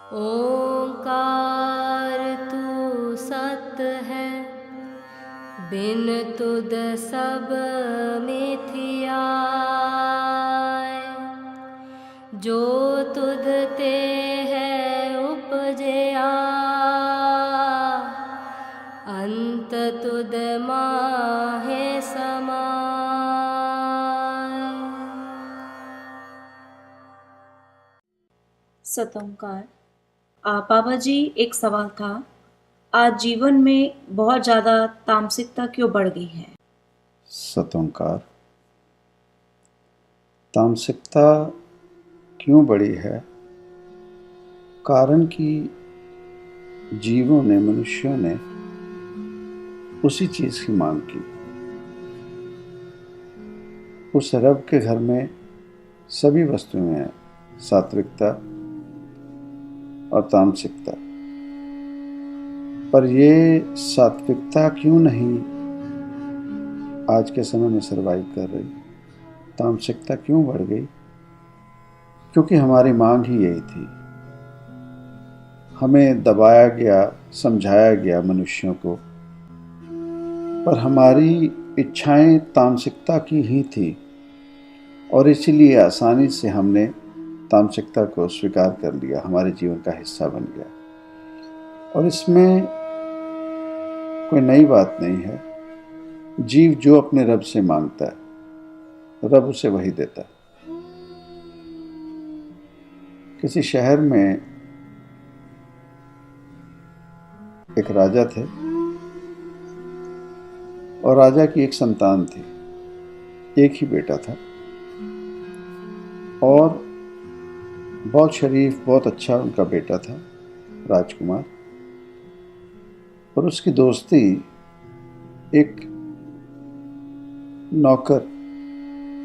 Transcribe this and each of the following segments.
ओंकार तू सत है, बिन तुद सब मिथियाय। जो तुद ते है उपजया, अंत तुद माहे समाय। सतोंकार। बाबा जी, एक सवाल था। आज जीवन में बहुत ज़्यादा तामसिकता क्यों बढ़ गई है? सतोंकार। तामसिकता क्यों बढ़ी है? कारण कि जीवों ने, मनुष्यों ने उसी चीज़ की मांग की। उस रब के घर में सभी वस्तुएं हैं, सात्विकता और तामसिकता। पर ये सात्विकता क्यों नहीं आज के समय में सरवाइव कर रही? तामसिकता क्यों बढ़ गई? क्योंकि हमारी मांग ही यही थी। हमें दबाया गया, समझाया गया मनुष्यों को, पर हमारी इच्छाएं तामसिकता की ही थी और इसीलिए आसानी से हमने तामसिकता को स्वीकार कर लिया, हमारे जीवन का हिस्सा बन गया। और इसमें कोई नई बात नहीं है। जीव जो अपने रब से मांगता है, रब उसे वही देता है। किसी शहर में एक राजा थे और राजा की एक संतान थी, एक ही बेटा था और बहुत शरीफ, बहुत अच्छा उनका बेटा था, राजकुमार। और उसकी दोस्ती एक नौकर,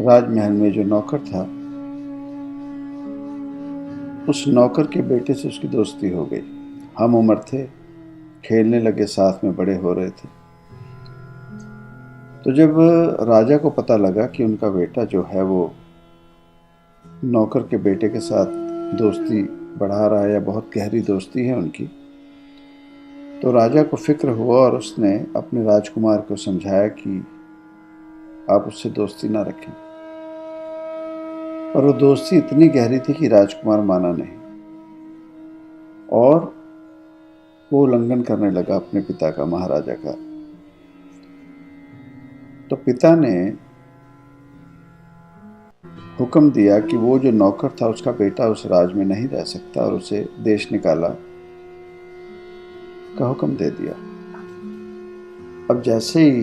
राजमहल में जो नौकर था, उस नौकर के बेटे से उसकी दोस्ती हो गई। हम उम्र थे, खेलने लगे, साथ में बड़े हो रहे थे। तो जब राजा को पता लगा कि उनका बेटा जो है वो नौकर के बेटे के साथ दोस्ती बढ़ा रहा है या बहुत गहरी दोस्ती है उनकी, तो राजा को फिक्र हुआ और उसने अपने राजकुमार को समझाया कि आप उससे दोस्ती ना रखें। पर वो दोस्ती इतनी गहरी थी कि राजकुमार माना नहीं और वो उल्लंघन करने लगा अपने पिता का, महाराजा का। तो पिता ने हुक्म दिया कि वो जो नौकर था उसका बेटा उस राज में नहीं रह सकता और उसे देश निकाला का हुक्म दे दिया। अब जैसे ही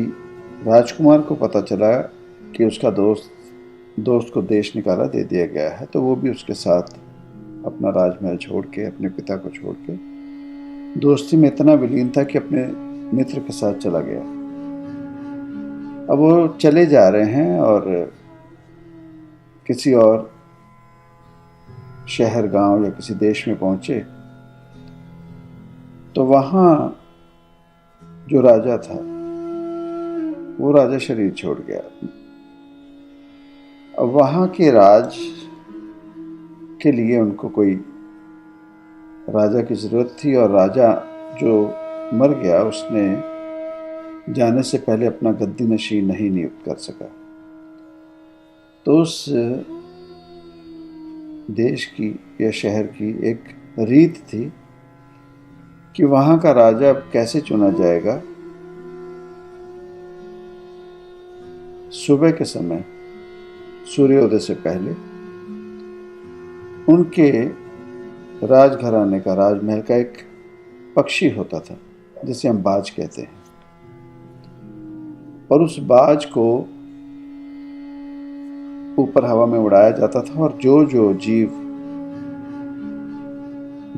राजकुमार को पता चला कि उसका दोस्त को देश निकाला दे दिया गया है, तो वो भी उसके साथ अपना राजमहल छोड़ के, अपने पिता को छोड़ के दोस्ती में इतना विलीन था कि अपने मित्र के साथ चला गया। अब वो चले जा रहे हैं और किसी और शहर, गांव या किसी देश में पहुंचे तो वहां जो राजा था वो राजा शरीर छोड़ गया। अब वहां के राज के लिए उनको कोई राजा की जरूरत थी और राजा जो मर गया उसने जाने से पहले अपना गद्दी नशीन नहीं नियुक्त कर सका। तो उस देश की या शहर की एक रीत थी कि वहां का राजा कैसे चुना जाएगा। सुबह के समय, सूर्योदय से पहले, उनके राजघराने का, राजमहल का एक पक्षी होता था जिसे हम बाज कहते हैं, और उस बाज को ऊपर हवा में उड़ाया जाता था और जो जो जीव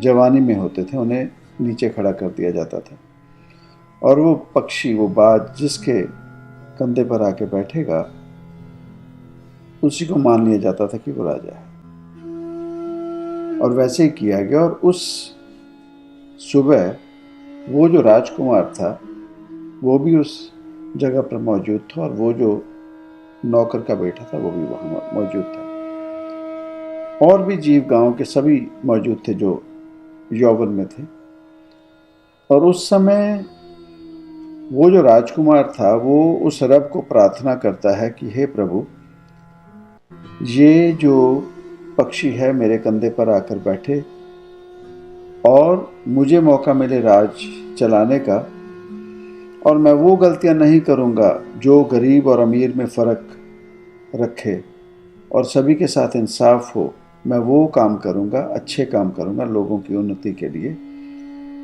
जवानी में होते थे उन्हें नीचे खड़ा कर दिया जाता था और वो पक्षी, वो बाज जिसके कंधे पर आके बैठेगा उसी को मान लिया जाता था कि वो राजा है। और वैसे ही किया गया और उस सुबह वो जो राजकुमार था वो भी उस जगह पर मौजूद था और वो जो नौकर का बेटा था वो भी वहाँ मौजूद था। और भी जीव गांव के सभी मौजूद थे जो यौवन में थे। और उस समय वो जो राजकुमार था वो उस रब को प्रार्थना करता है कि हे प्रभु, ये जो पक्षी है मेरे कंधे पर आकर बैठे और मुझे मौका मिले राज चलाने का, और मैं वो गलतियां नहीं करूंगा जो गरीब और अमीर में फ़र्क रखे और सभी के साथ इंसाफ हो। मैं वो काम करूंगा, अच्छे काम करूंगा लोगों की उन्नति के लिए।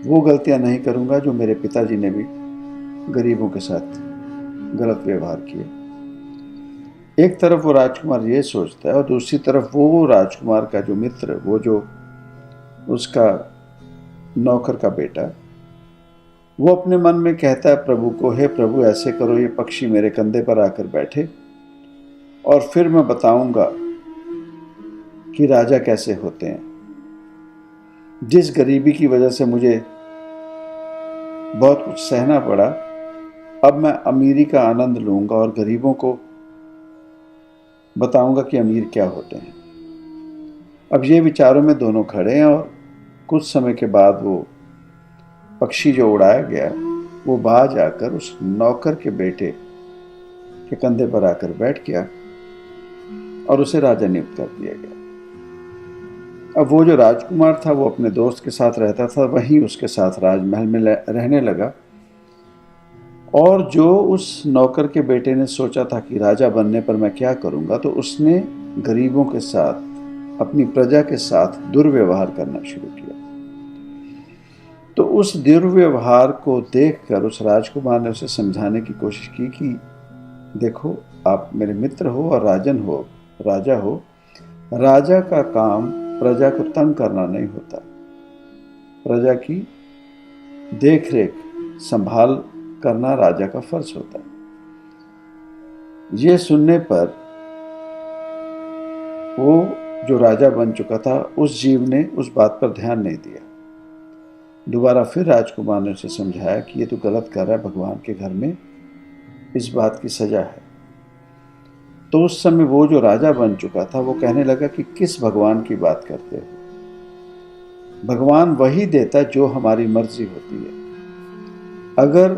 वो गलतियां नहीं करूंगा जो मेरे पिताजी ने भी गरीबों के साथ गलत व्यवहार किए। एक तरफ वो राजकुमार ये सोचता है और दूसरी तरफ वो राजकुमार का जो मित्र, वो जो उसका नौकर का बेटा, वो अपने मन में कहता है प्रभु को, हे प्रभु ऐसे करो ये पक्षी मेरे कंधे पर आकर बैठे और फिर मैं बताऊंगा कि राजा कैसे होते हैं। जिस गरीबी की वजह से मुझे बहुत कुछ सहना पड़ा, अब मैं अमीरी का आनंद लूंगा और गरीबों को बताऊंगा कि अमीर क्या होते हैं। अब ये विचारों में दोनों खड़े हैं और कुछ समय के बाद वो पक्षी जो उड़ाया गया वो बाज आकर उस नौकर के बेटे के कंधे पर आकर बैठ गया और उसे राजा नियुक्त कर दिया गया। अब वो जो राजकुमार था वो अपने दोस्त के साथ रहता था, वहीं उसके साथ राजमहल में रहने लगा। और जो उस नौकर के बेटे ने सोचा था कि राजा बनने पर मैं क्या करूंगा, तो उसने गरीबों के साथ, अपनी प्रजा के साथ दुर्व्यवहार करना शुरू किया। तो उस दुर्व्यवहार को देखकर उस राजकुमार ने उसे समझाने की कोशिश की कि देखो, आप मेरे मित्र हो और राजा हो। राजा का काम प्रजा को तंग करना नहीं होता, प्रजा की देखरेख संभाल करना राजा का फर्ज होता है। ये सुनने पर वो जो राजा बन चुका था उस जीव ने उस बात पर ध्यान नहीं दिया। दोबारा फिर राजकुमार ने उसे समझाया कि ये तो गलत कर रहा है, भगवान के घर में इस बात की सजा है। तो उस समय वो जो राजा बन चुका था वो कहने लगा कि किस भगवान की बात करते हो? भगवान वही देता है जो हमारी मर्जी होती है। अगर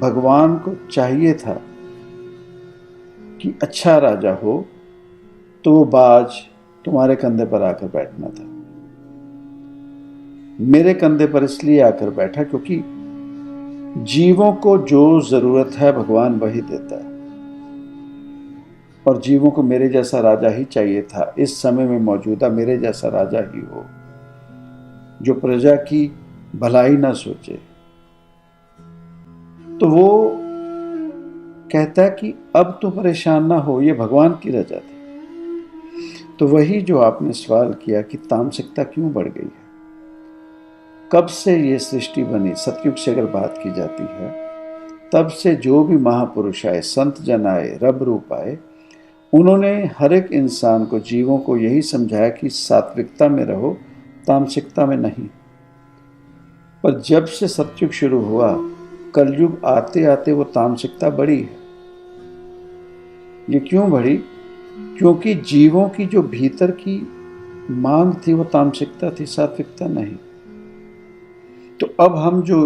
भगवान को चाहिए था कि अच्छा राजा हो तो वो बाज तुम्हारे कंधे पर आकर बैठना था। मेरे कंधे पर इसलिए आकर बैठा क्योंकि जीवों को जो जरूरत है भगवान वही देता है, और जीवों को मेरे जैसा राजा ही चाहिए था। इस समय में मौजूदा मेरे जैसा राजा ही हो जो प्रजा की भलाई ना सोचे। तो वो कहता है कि अब तो परेशान ना हो, ये भगवान की रजा थी। तो वही जो आपने सवाल किया कि तामसिकता क्यों बढ़ गई है, कब से ये सृष्टि बनी, सतयुग से अगर बात की जाती है, तब से जो भी महापुरुष आए, संत जन आए, रब रूप आए, उन्होंने हर एक इंसान को, जीवों को यही समझाया कि सात्विकता में रहो, तामसिकता में नहीं। पर जब से सतयुग शुरू हुआ, कलयुग आते आते वो तामसिकता बढ़ी है। ये क्यों बढ़ी? क्योंकि जीवों की जो भीतर की मांग थी वो तामसिकता थी, सात्विकता नहीं। तो अब हम जो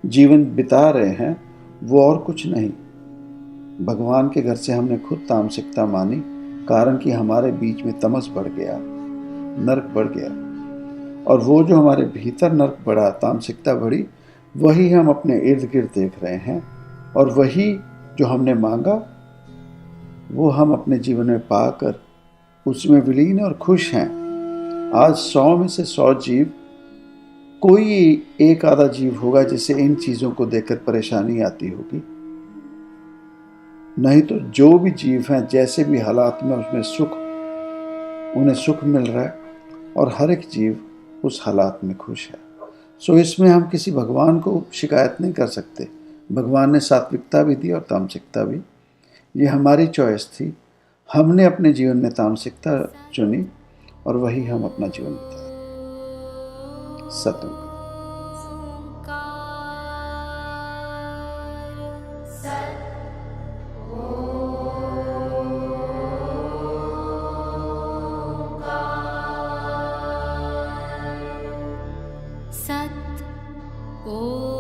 जीवन बिता रहे हैं वो और कुछ नहीं, भगवान के घर से हमने खुद तामसिकता मानी, कारण कि हमारे बीच में तमस बढ़ गया, नरक बढ़ गया। और वो जो हमारे भीतर नरक बढ़ा, तामसिकता बढ़ी, वही हम अपने इर्द गिर्द देख रहे हैं, और वही जो हमने मांगा वो हम अपने जीवन में पाकर उसमें विलीन और खुश हैं। आज 100 में से 100 जीव, कोई एक आधा जीव होगा जिसे इन चीज़ों को देखकर परेशानी आती होगी, नहीं तो जो भी जीव हैं जैसे भी हालात में उसमें उन्हें सुख मिल रहा है, और हर एक जीव उस हालात में खुश है। सो इसमें हम किसी भगवान को शिकायत नहीं कर सकते। भगवान ने सात्विकता भी दी और तामसिकता भी, ये हमारी चॉइस थी। हमने अपने जीवन में तामसिकता चुनी और वही हम अपना जीवन बिताए। सतयुग। सत् ओ